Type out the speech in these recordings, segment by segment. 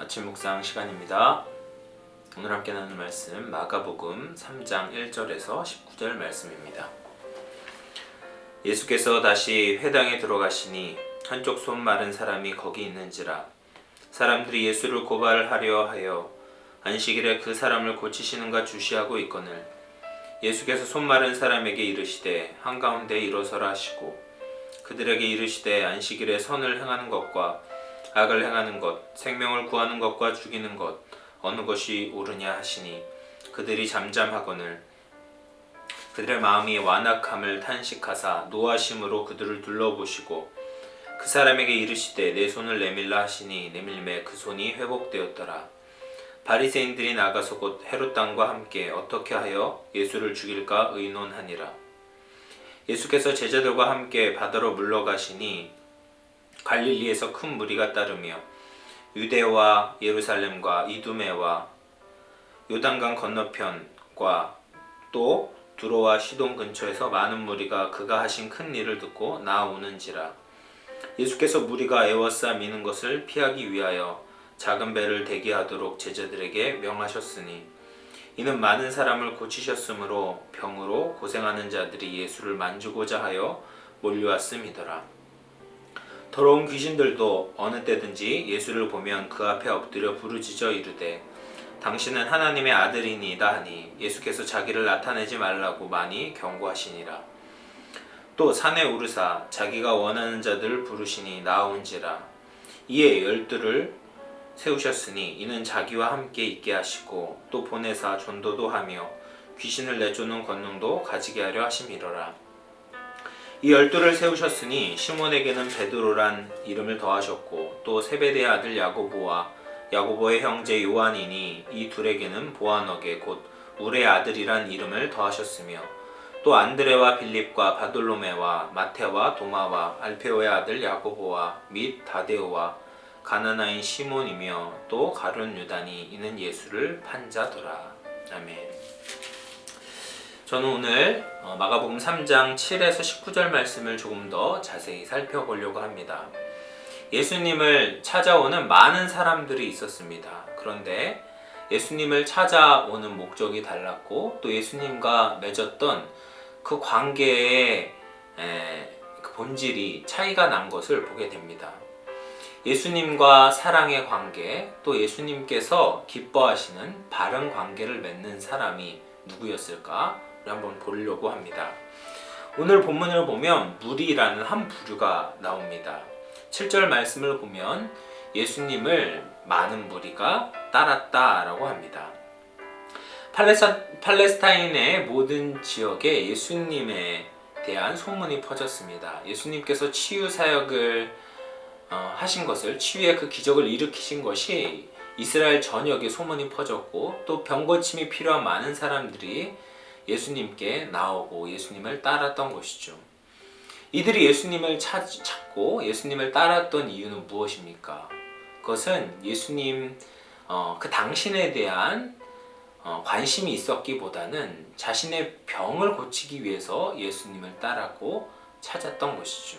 아침 묵상 시간입니다. 오늘 함께 나눌 말씀 마가복음 3장 1절에서 19절 말씀입니다. 예수께서 다시 회당에 들어가시니 한쪽 손 마른 사람이 거기 있는지라. 사람들이 예수를 고발하려 하여 안식일에 그 사람을 고치시는가 주시하고 있거늘 예수께서 손 마른 사람에게 이르시되 한가운데 일어서라 하시고 그들에게 이르시되 안식일에 선을 행하는 것과 악을 행하는 것, 생명을 구하는 것과 죽이는 것 어느 것이 옳으냐 하시니 그들이 잠잠하거늘 그들의 마음이 완악함을 탄식하사 노하심으로 그들을 둘러보시고 그 사람에게 이르시되 내 손을 내밀라 하시니 내밀매 그 손이 회복되었더라. 바리새인들이 나가서 곧 헤롯 당과 함께 어떻게 하여 예수를 죽일까 의논하니라. 예수께서 제자들과 함께 바다로 물러가시니 갈릴리에서 큰 무리가 따르며 유대와 예루살렘과 이두메와 요단강 건너편과 또 두로와 시돈 근처에서 많은 무리가 그가 하신 큰 일을 듣고 나아오는지라. 예수께서 무리가 애워싸 미는 것을 피하기 위하여 작은 배를 대기하도록 제자들에게 명하셨으니 이는 많은 사람을 고치셨으므로 병으로 고생하는 자들이 예수를 만지고자 하여 몰려왔음이더라. 더러운 귀신들도 어느 때든지 예수를 보면 그 앞에 엎드려 부르짖어 이르되 당신은 하나님의 아들이니이다 하니 예수께서 자기를 나타내지 말라고 많이 경고하시니라. 또 산에 오르사 자기가 원하는 자들을 부르시니 나아온지라. 이에 12를 세우셨으니 이는 자기와 함께 있게 하시고 또 보내사 전도도 하며 귀신을 내쫓는 권능도 가지게 하려 하심이로라. 이 12를 세우셨으니 시몬에게는 베드로란 이름을 더하셨고 또 세베대의 아들 야고보와 야고보의 형제 요한이니 이 둘에게는 보아너게 곧 울의 아들이란 이름을 더하셨으며 또 안드레와 빌립과 바돌로메와 마테와 도마와 알페오의 아들 야고보와 및 다데오와 가나나인 시몬이며 또 가룟 유다니 이는 예수를 판 자더라. 아멘. 저는 오늘 마가복음 3장 7에서 19절 말씀을 조금 더 자세히 살펴보려고 합니다. 예수님을 찾아오는 많은 사람들이 있었습니다. 그런데 예수님을 찾아오는 목적이 달랐고 또 예수님과 맺었던 그 관계의 그 본질이 차이가 난 것을 보게 됩니다. 예수님과 사랑의 관계, 또 예수님께서 기뻐하시는 바른 관계를 맺는 사람이 누구였을까? 한번 보려고 합니다. 오늘 본문을 보면 무리라는 한 부류가 나옵니다. 7절 말씀을 보면 예수님을 많은 무리가 따랐다라고 합니다. 팔레스타인의 모든 지역에 예수님에 대한 소문이 퍼졌습니다. 예수님께서 치유 사역을 하신 것을, 치유의 그 기적을 일으키신 것이 이스라엘 전역에 소문이 퍼졌고 또 병고침이 필요한 많은 사람들이 예수님께 나오고 예수님을 따랐던 것이죠. 이들이 예수님을 찾고 예수님을 따랐던 이유는 무엇입니까? 그것은 예수님 그 당신에 대한 관심이 있었기보다는 자신의 병을 고치기 위해서 예수님을 따랐고 찾았던 것이죠.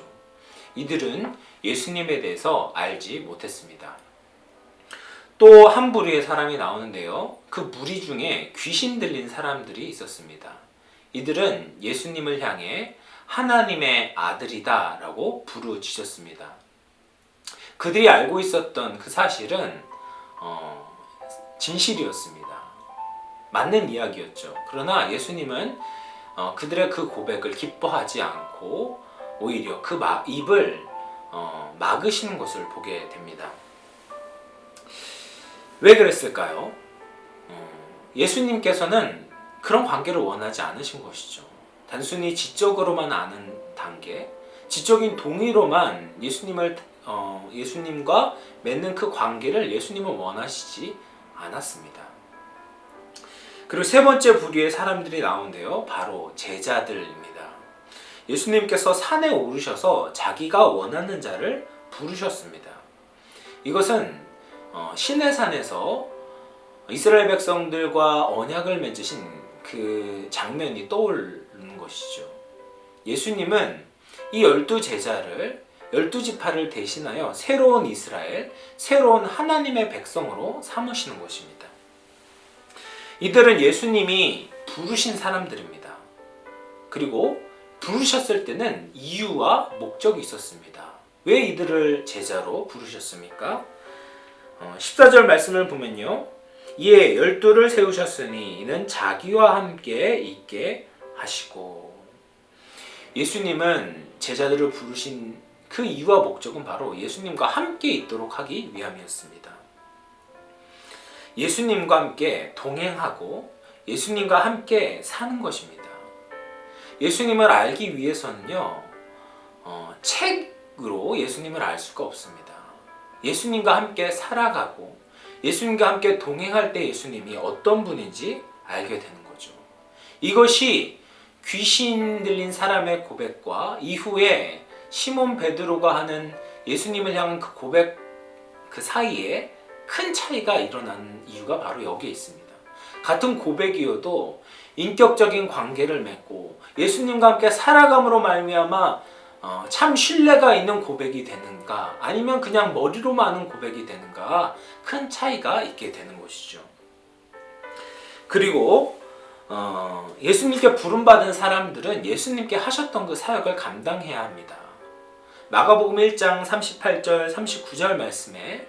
이들은 예수님에 대해서 알지 못했습니다. 또 한 부류의 사람이 나오는데요. 그 무리 중에 귀신 들린 사람들이 있었습니다. 이들은 예수님을 향해 하나님의 아들이다 라고 부르짖었습니다. 그들이 알고 있었던 그 사실은 진실이었습니다. 맞는 이야기였죠. 그러나 예수님은 그들의 그 고백을 기뻐하지 않고 오히려 그 입을 막으시는 것을 보게 됩니다. 왜 그랬을까요? 예수님께서는 그런 관계를 원하지 않으신 것이죠. 단순히 지적으로만 아는 단계, 지적인 동의로만 예수님과 맺는 그 관계를 예수님은 원하시지 않았습니다. 그리고 세 번째 부류의 사람들이 나오는데요. 바로 제자들입니다. 예수님께서 산에 오르셔서 자기가 원하는 자를 부르셨습니다. 이것은 시내산에서 이스라엘 백성들과 언약을 맺으신 그 장면이 떠오르는 것이죠. 예수님은 이 12 제자를 12지파를 대신하여 새로운 이스라엘, 새로운 하나님의 백성으로 삼으시는 것입니다. 이들은 예수님이 부르신 사람들입니다. 그리고 부르셨을 때는 이유와 목적이 있었습니다. 왜 이들을 제자로 부르셨습니까? 14절 말씀을 보면요. 이에 12를 세우셨으니 이는 자기와 함께 있게 하시고. 예수님은 제자들을 부르신 그 이유와 목적은 바로 예수님과 함께 있도록 하기 위함이었습니다. 예수님과 함께 동행하고 예수님과 함께 사는 것입니다. 예수님을 알기 위해서는요, 책으로 예수님을 알 수가 없습니다. 예수님과 함께 살아가고 예수님과 함께 동행할 때 예수님이 어떤 분인지 알게 되는 거죠. 이것이 귀신 들린 사람의 고백과 이후에 시몬 베드로가 하는 예수님을 향한 그 고백 그 사이에 큰 차이가 일어나는 이유가 바로 여기에 있습니다. 같은 고백이어도 인격적인 관계를 맺고 예수님과 함께 살아감으로 말미암아 참 신뢰가 있는 고백이 되는가, 아니면 그냥 머리로만 하는 고백이 되는가, 큰 차이가 있게 되는 것이죠. 그리고 예수님께 부름받은 사람들은 예수님께 하셨던 그 사역을 감당해야 합니다. 마가복음 1장 38절 39절 말씀에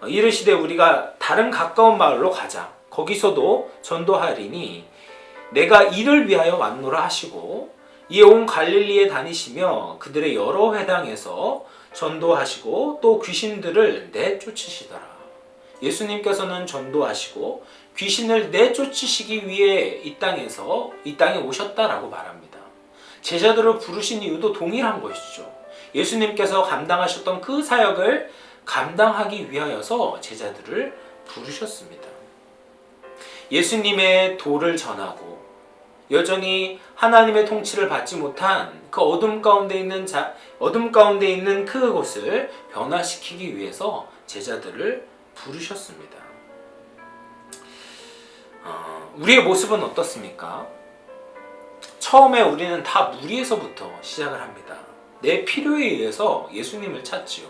이르시되 우리가 다른 가까운 마을로 가자. 거기서도 전도하리니 내가 이를 위하여 왔노라 하시고, 이에 온 갈릴리에 다니시며 그들의 여러 회당에서 전도하시고 또 귀신들을 내쫓으시더라. 예수님께서는 전도하시고 귀신을 내쫓으시기 위해 이 땅에 오셨다라고 말합니다. 제자들을 부르신 이유도 동일한 것이죠. 예수님께서 감당하셨던 그 사역을 감당하기 위하여서 제자들을 부르셨습니다. 예수님의 도를 전하고 여전히 하나님의 통치를 받지 못한 그 어둠 가운데 있는 그곳을 변화시키기 위해서 제자들을 부르셨습니다. 우리의 모습은 어떻습니까? 처음에 우리는 다 무리에서부터 시작을 합니다. 내 필요에 의해서 예수님을 찾지요.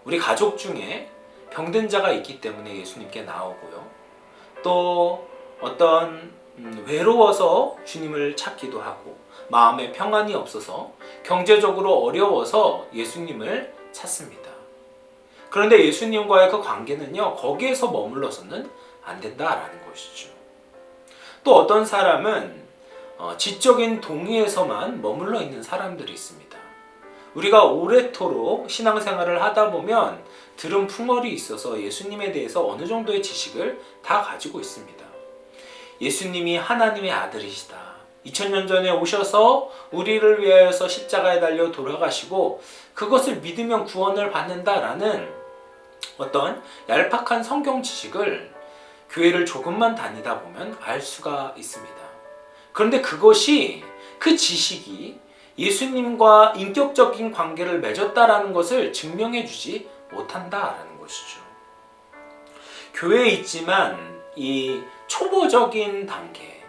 우리 가족 중에 병든 자가 있기 때문에 예수님께 나오고요. 또 어떤 외로워서 주님을 찾기도 하고, 마음에 평안이 없어서 경제적으로 어려워서 예수님을 찾습니다. 그런데 예수님과의 그 관계는요, 거기에서 머물러서는 안 된다라는 것이죠. 또 어떤 사람은 지적인 동의에서만 머물러 있는 사람들이 있습니다. 우리가 오래도록 신앙생활을 하다 보면 들은 풍월이 있어서 예수님에 대해서 어느 정도의 지식을 다 가지고 있습니다. 예수님이 하나님의 아들이시다. 2000년 전에 오셔서 우리를 위하여서 십자가에 달려 돌아가시고 그것을 믿으면 구원을 받는다라는 어떤 얄팍한 성경 지식을 교회를 조금만 다니다 보면 알 수가 있습니다. 그런데 그 지식이 예수님과 인격적인 관계를 맺었다라는 것을 증명해 주지 못한다라는 것이죠. 교회에 있지만 이 초보적인 단계,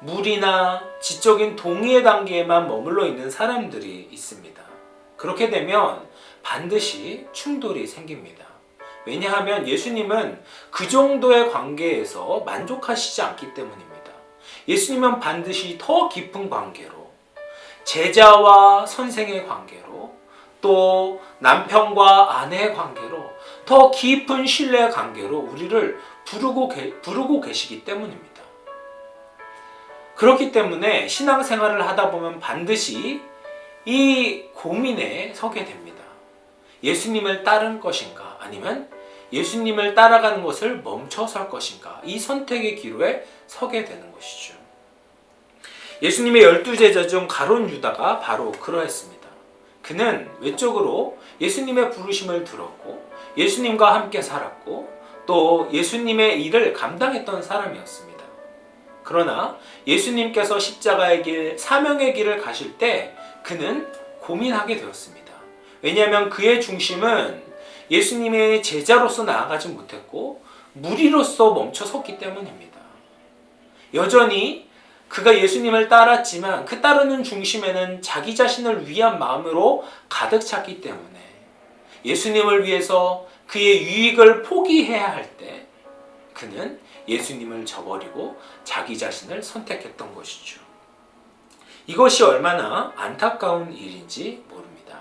무리나 지적인 동의의 단계에만 머물러 있는 사람들이 있습니다. 그렇게 되면 반드시 충돌이 생깁니다. 왜냐하면 예수님은 그 정도의 관계에서 만족하시지 않기 때문입니다. 예수님은 반드시 더 깊은 관계로, 제자와 선생의 관계로, 또 남편과 아내의 관계로, 더 깊은 신뢰의 관계로 우리를 부르고 계시기 때문입니다. 그렇기 때문에 신앙생활을 하다 보면 반드시 이 고민에 서게 됩니다. 예수님을 따를 것인가, 아니면 예수님을 따라가는 것을 멈춰설 것인가, 이 선택의 기로에 서게 되는 것이죠. 예수님의 12제자 중 가룟 유다가 바로 그러했습니다. 그는 외적으로 예수님의 부르심을 들었고 예수님과 함께 살았고 또 예수님의 일을 감당했던 사람이었습니다. 그러나 예수님께서 십자가의 길, 사명의 길을 가실 때 그는 고민하게 되었습니다. 왜냐하면 그의 중심은 예수님의 제자로서 나아가지 못했고 무리로서 멈춰섰기 때문입니다. 여전히 그가 예수님을 따랐지만 그 따르는 중심에는 자기 자신을 위한 마음으로 가득 찼기 때문에 예수님을 위해서 그의 유익을 포기해야 할 때 그는 예수님을 저버리고 자기 자신을 선택했던 것이죠. 이것이 얼마나 안타까운 일인지 모릅니다.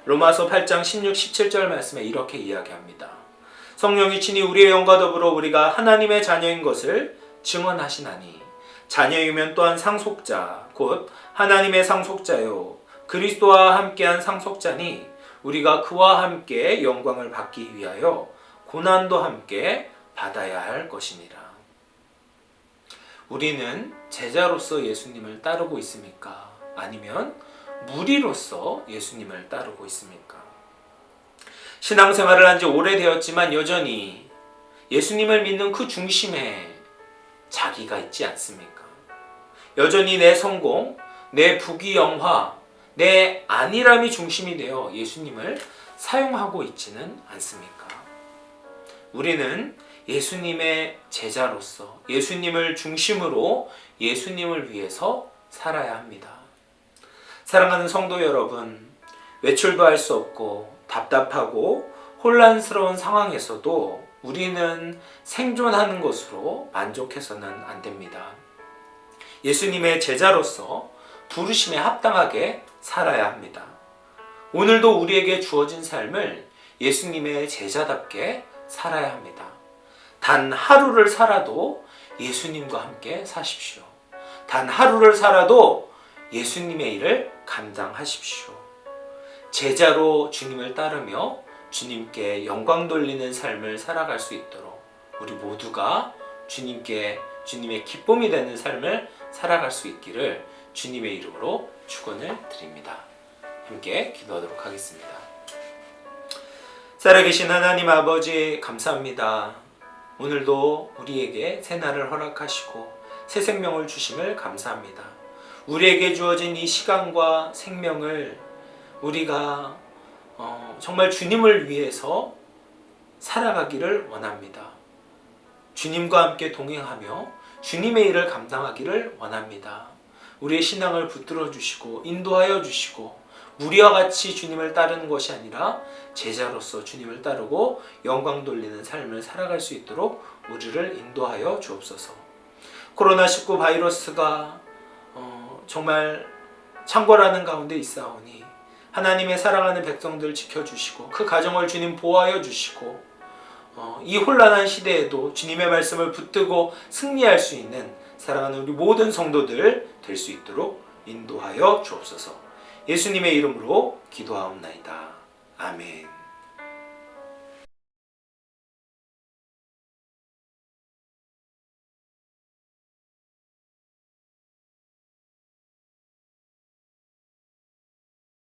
로마서 8장 16, 17절 말씀에 이렇게 이야기합니다. 성령이 친히 우리의 영과 더불어 우리가 하나님의 자녀인 것을 증언하시나니 자녀이면 또한 상속자 곧 하나님의 상속자요 그리스도와 함께한 상속자니 우리가 그와 함께 영광을 받기 위하여 고난도 함께 받아야 할 것이니라. 우리는 제자로서 예수님을 따르고 있습니까? 아니면 무리로서 예수님을 따르고 있습니까? 신앙생활을 한 지 오래되었지만 여전히 예수님을 믿는 그 중심에 자기가 있지 않습니까? 여전히 내 성공, 내 부귀영화, 내 안일함이 중심이 되어 예수님을 사용하고 있지는 않습니까? 우리는 예수님의 제자로서 예수님을 중심으로 예수님을 위해서 살아야 합니다. 사랑하는 성도 여러분, 외출도 할 수 없고 답답하고 혼란스러운 상황에서도 우리는 생존하는 것으로 만족해서는 안 됩니다. 예수님의 제자로서 부르심에 합당하게 살아야 합니다. 오늘도 우리에게 주어진 삶을 예수님의 제자답게 살아야 합니다. 단 하루를 살아도 예수님과 함께 사십시오. 단 하루를 살아도 예수님의 일을 감당하십시오. 제자로 주님을 따르며 주님께 영광 돌리는 삶을 살아갈 수 있도록 우리 모두가 주님의 기쁨이 되는 삶을 살아갈 수 있기를 주님의 이름으로 축원을 드립니다. 함께 기도하도록 하겠습니다. 살아계신 하나님 아버지 감사합니다. 오늘도 우리에게 새 날을 허락하시고 새 생명을 주심을 감사합니다. 우리에게 주어진 이 시간과 생명을 우리가 정말 주님을 위해서 살아가기를 원합니다. 주님과 함께 동행하며 주님의 일을 감당하기를 원합니다. 우리의 신앙을 붙들어 주시고 인도하여 주시고 무리와 같이 주님을 따르는 것이 아니라 제자로서 주님을 따르고 영광 돌리는 삶을 살아갈 수 있도록 우리를 인도하여 주옵소서. 코로나19 바이러스가 정말 창궐하는 가운데 있사오니 하나님의 사랑하는 백성들 지켜주시고 그 가정을 주님 보호하여 주시고 이 혼란한 시대에도 주님의 말씀을 붙들고 승리할 수 있는 사랑하는 우리 모든 성도들 될 수 있도록 인도하여 주옵소서. 예수님의 이름으로 기도하옵나이다. 아멘.